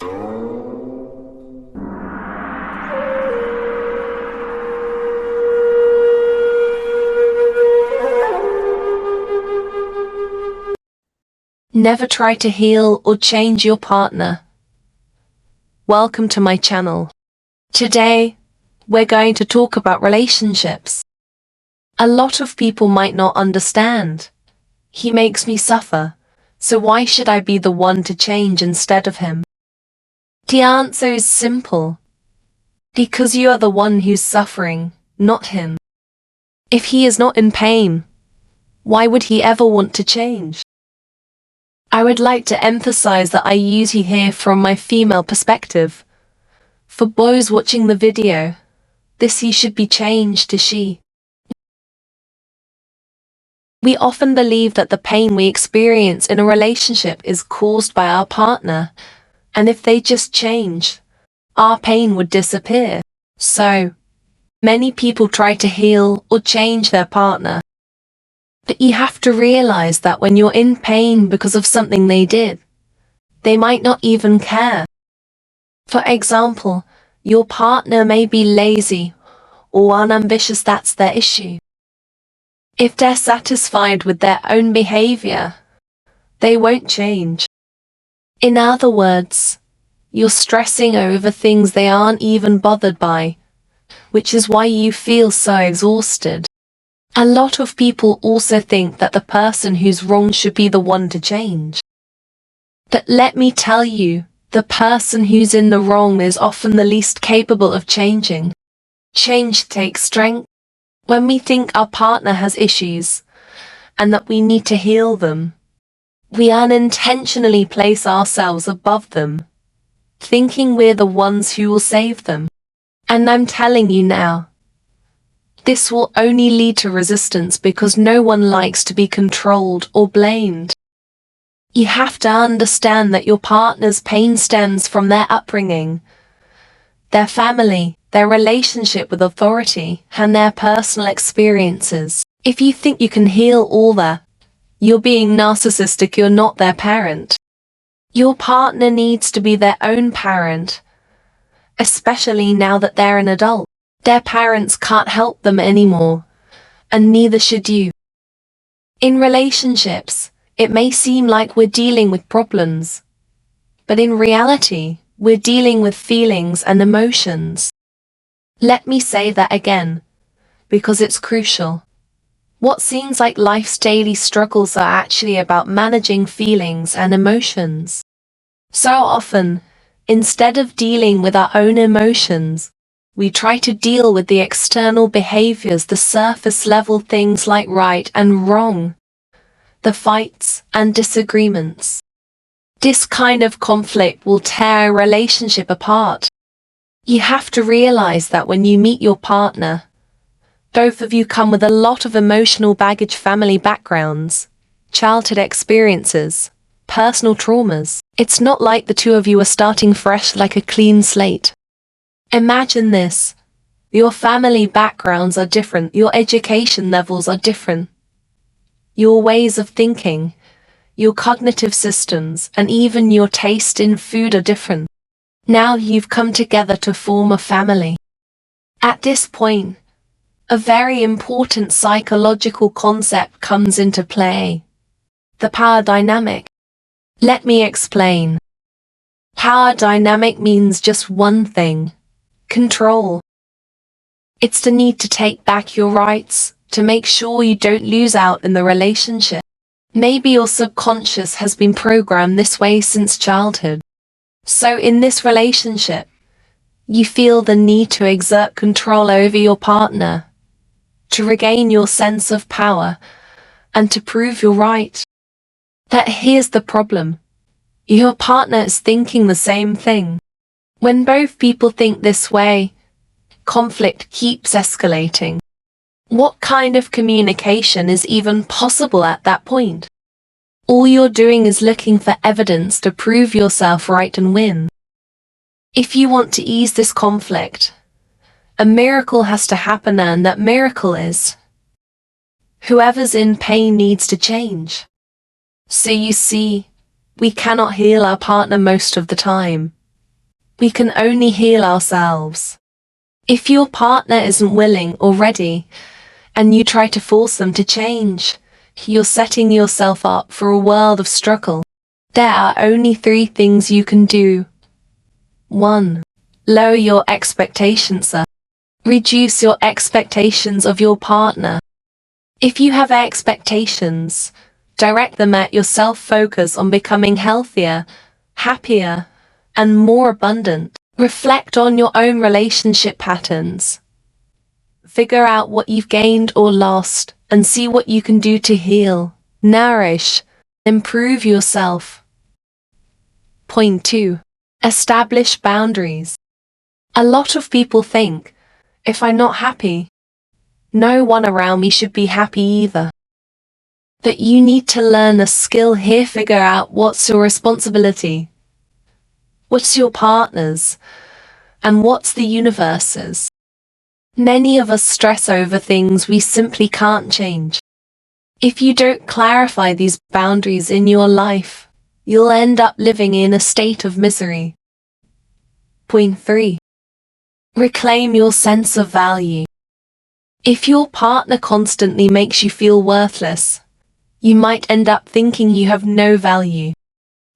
Never try to heal or change your partner. Welcome to my channel. Today, we're going to talk about relationships. A lot of people might not understand. He makes me suffer, so why should I be the one to change instead of him? The answer is simple. Because you are the one who's suffering, not him. If he is not in pain, why would he ever want to change? I would like to emphasize that I use he here from my female perspective. For boys watching the video, this he should be changed to she. We often believe that the pain we experience in a relationship is caused by our partner, and if they just change, our pain would disappear. So, many people try to heal or change their partner. But you have to realize that when you're in pain because of something they did, they might not even care. For example, your partner may be lazy or unambitious, that's their issue. If they're satisfied with their own behavior, they won't change. In other words, you're stressing over things they aren't even bothered by, which is why you feel so exhausted. A lot of people also think that the person who's wrong should be the one to change. But let me tell you, the person who's in the wrong is often the least capable of changing. Change takes strength. When we think our partner has issues, and that we need to heal them, we unintentionally place ourselves above them, thinking we're the ones who will save them. And I'm telling you now, this will only lead to resistance because no one likes to be controlled or blamed. You have to understand that your partner's pain stems from their upbringing, their family, their relationship with authority, and their personal experiences. If you think you can heal all that, you're being narcissistic, you're not their parent. Your partner needs to be their own parent, especially now that they're an adult. Their parents can't help them anymore, and neither should you. In relationships, it may seem like we're dealing with problems, but in reality, we're dealing with feelings and emotions. Let me say that again, because it's crucial. What seems like life's daily struggles are actually about managing feelings and emotions. So often, instead of dealing with our own emotions, we try to deal with the external behaviors, the surface level things like right and wrong, the fights and disagreements. This kind of conflict will tear a relationship apart. You have to realize that when you meet your partner, both of you come with a lot of emotional baggage, family backgrounds, childhood experiences, personal traumas. It's not like the two of you are starting fresh like a clean slate. Imagine this. Your family backgrounds are different, your education levels are different. Your ways of thinking, your cognitive systems, and even your taste in food are different. Now you've come together to form a family. At this point, a very important psychological concept comes into play. The power dynamic. Let me explain. Power dynamic means just one thing. Control. It's the need to take back your rights, to make sure you don't lose out in the relationship. Maybe your subconscious has been programmed this way since childhood. So in this relationship, you feel the need to exert control over your partner, to regain your sense of power, and to prove you're right. But here's the problem. Your partner is thinking the same thing. When both people think this way, conflict keeps escalating. What kind of communication is even possible at that point? All you're doing is looking for evidence to prove yourself right and win. If you want to ease this conflict, a miracle has to happen, and that miracle is whoever's in pain needs to change. So you see, we cannot heal our partner most of the time. We can only heal ourselves. If your partner isn't willing or ready, and you try to force them to change, you're setting yourself up for a world of struggle. There are only 3 things you can do. 1. Lower your expectations. Reduce your expectations of your partner. If you have expectations, direct them at yourself. Focus on becoming healthier, happier, and more abundant. Reflect on your own relationship patterns. Figure out what you've gained or lost, and see what you can do to heal, nourish, improve yourself. Point 2. Establish boundaries. A lot of people think, if I'm not happy, no one around me should be happy either. But you need to learn a skill here. Figure out what's your responsibility, what's your partner's, and what's the universe's. Many of us stress over things we simply can't change. If you don't clarify these boundaries in your life, you'll end up living in a state of misery. Point 3. Reclaim your sense of value. If your partner constantly makes you feel worthless, you might end up thinking you have no value.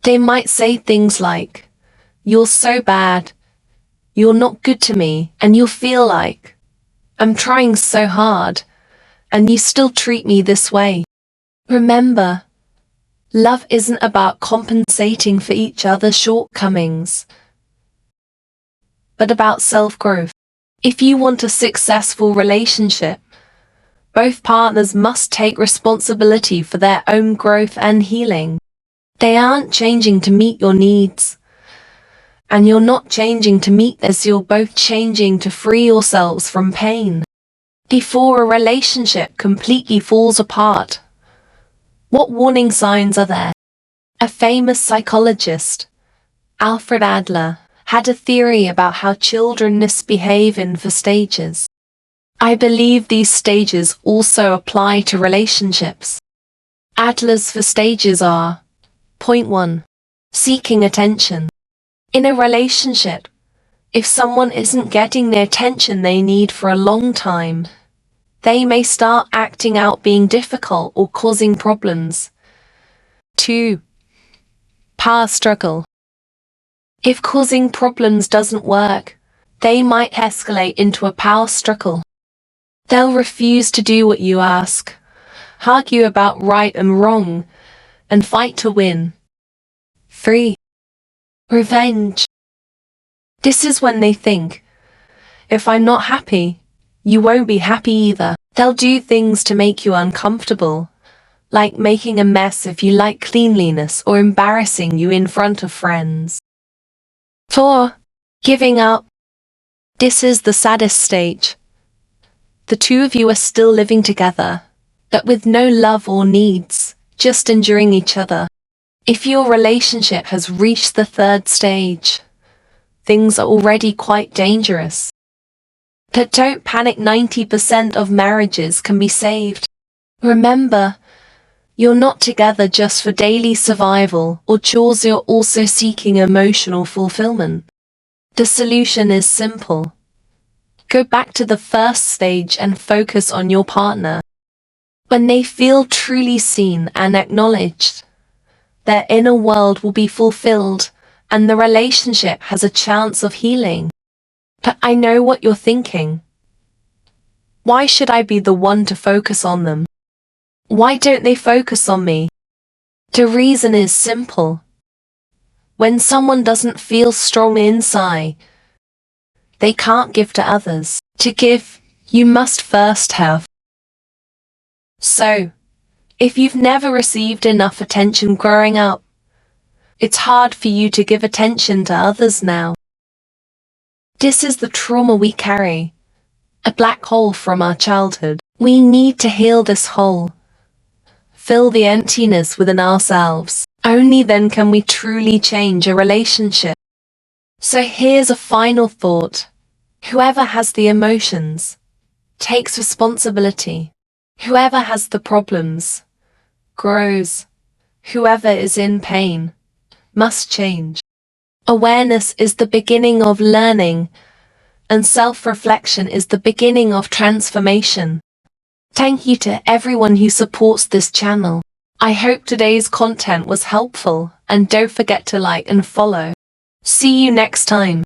They might say things like, "You're so bad," "You're not good to me," and you'll feel like, "I'm trying so hard, and you still treat me this way." Remember, love isn't about compensating for each other's shortcomings, but about self-growth. If you want a successful relationship, both partners must take responsibility for their own growth and healing. They aren't changing to meet your needs, and you're not changing to meet theirs. You're both changing to free yourselves from pain. Before a relationship completely falls apart, what warning signs are there? A famous psychologist, Alfred Adler, had a theory about how children misbehave in 4 stages. I believe these stages also apply to relationships. Adler's 4 stages are: Point 1. Seeking attention. In a relationship, if someone isn't getting the attention they need for a long time, they may start acting out, being difficult, or causing problems. 2. Power struggle. If causing problems doesn't work, they might escalate into a power struggle. They'll refuse to do what you ask, argue about right and wrong, and fight to win. 3. Revenge. This is when they think, if I'm not happy, you won't be happy either. They'll do things to make you uncomfortable, like making a mess if you like cleanliness, or embarrassing you in front of friends. 4. Giving up. This is the saddest stage. The 2 of you are still living together, but with no love or needs, just enduring each other. If your relationship has reached the 3rd stage, things are already quite dangerous. But don't panic, 90% of marriages can be saved. Remember, you're not together just for daily survival or chores, you're also seeking emotional fulfillment. The solution is simple. Go back to the 1st stage and focus on your partner. When they feel truly seen and acknowledged, their inner world will be fulfilled, and the relationship has a chance of healing. But I know what you're thinking. Why should I be the one to focus on them? Why don't they focus on me? The reason is simple. When someone doesn't feel strong inside, they can't give to others. To give, you must first have. So, if you've never received enough attention growing up, it's hard for you to give attention to others now. This is the trauma we carry, a black hole from our childhood. We need to heal this hole, fill the emptiness within ourselves. Only then can we truly change a relationship. So here's a final thought. Whoever has the emotions takes responsibility. Whoever has the problems grows. Whoever is in pain must change. Awareness is the beginning of learning, and self-reflection is the beginning of transformation. Thank you to everyone who supports this channel. I hope today's content was helpful, and don't forget to like and follow. See you next time.